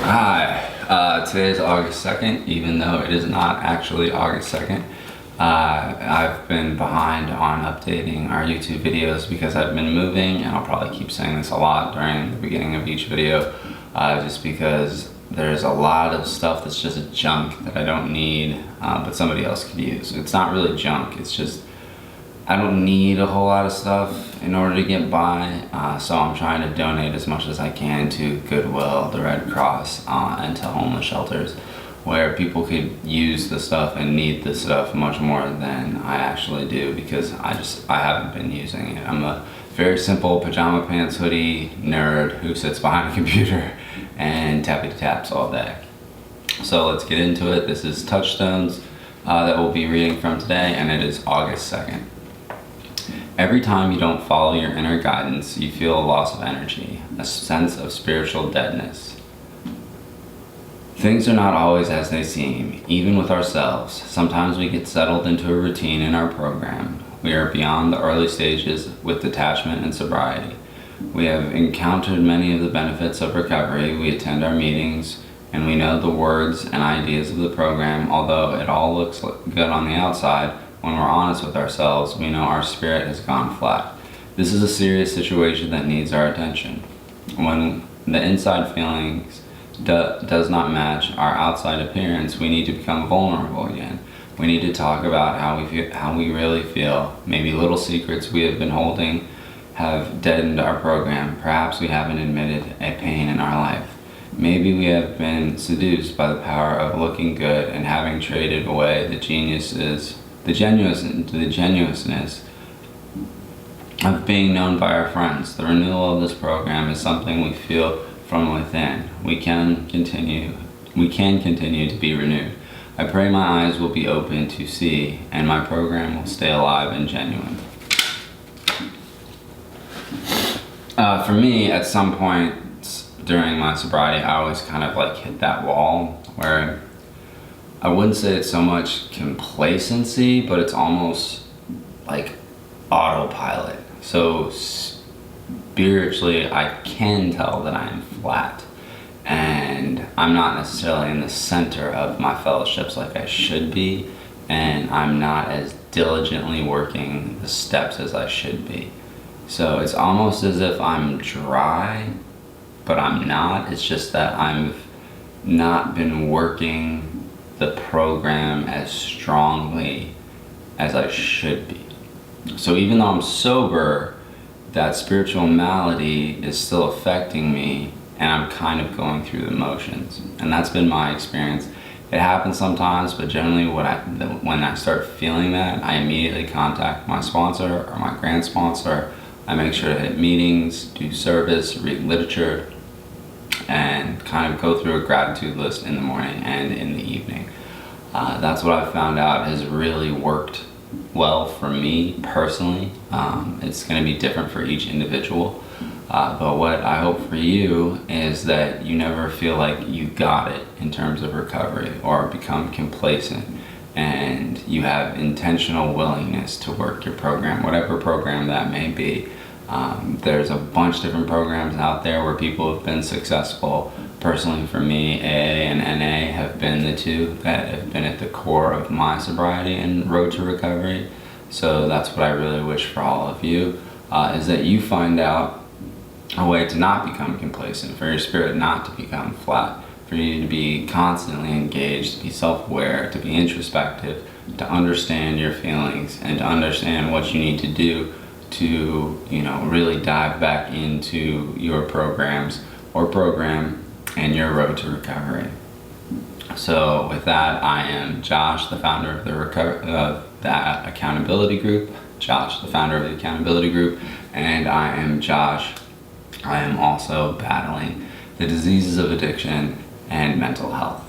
Hi, today is August 2nd, even though it is not actually August 2nd. I've been behind on updating our YouTube videos because I've been moving, and I'll probably keep saying this a lot during the beginning of each video, just because there's a lot of stuff that's just junk that I don't need, but somebody else could use. It's not really junk, it's just I don't need a whole lot of stuff in order to get by, so I'm trying to donate as much as I can to Goodwill, the Red Cross, and to homeless shelters, where people could use the stuff and need the stuff much more than I actually do, because I haven't been using it. I'm a very simple pajama pants hoodie nerd who sits behind a computer and tappy taps all day. So let's get into it. This is Touchstones that we'll be reading from today, and it is August 2nd. Every time you don't follow your inner guidance, you feel a loss of energy, a sense of spiritual deadness. Things are not always as they seem, even with ourselves. Sometimes we get settled into a routine in our program. We are beyond the early stages with detachment and sobriety. We have encountered many of the benefits of recovery. We attend our meetings, and we know the words and ideas of the program. Although it all looks good on the outside, when we're honest with ourselves, we know our spirit has gone flat. This is a serious situation that needs our attention. When the inside feelings does not match our outside appearance, we need to become vulnerable again. We need to talk about how we really feel. Maybe little secrets we have been holding have deadened our program. Perhaps we haven't admitted a pain in our life. Maybe we have been seduced by the power of looking good and having traded away the genuineness of being known by our friends. The renewal of this program is something we feel from within. We can continue to be renewed. I pray my eyes will be open to see, and my program will stay alive and genuine. For me, at some point during my sobriety, I always kind of like hit that wall where I wouldn't say it's so much complacency, but it's almost like autopilot. So spiritually, I can tell that I am flat, and I'm not necessarily in the center of my fellowships like I should be, and I'm not as diligently working the steps as I should be. So it's almost as if I'm dry, but I'm not. It's just that I've not been working the program as strongly as I should be. So even though I'm sober, that spiritual malady is still affecting me, and I'm kind of going through the motions. And that's been my experience. It happens sometimes, but generally when I start feeling that, I immediately contact my sponsor or my grant sponsor. I make sure to hit meetings, do service, read literature, and kind of go through a gratitude list in the morning and in the evening. That's what I've found out has really worked well for me personally. It's going to be different for each individual, but what I hope for you is that you never feel like you got it in terms of recovery or become complacent, and you have intentional willingness to work your program, whatever program that may be. There's a bunch of different programs out there where people have been successful. Personally, for me, AA and NA have been the two that have been at the core of my sobriety and road to recovery. So that's what I really wish for all of you, is that you find out a way to not become complacent, for your spirit not to become flat, for you to be constantly engaged, to be self-aware, to be introspective, to understand your feelings, and to understand what you need to do to, really dive back into your programs or program and your road to recovery. So with that, I am Josh, the founder of the accountability group. And I am Josh. I am also battling the diseases of addiction and mental health.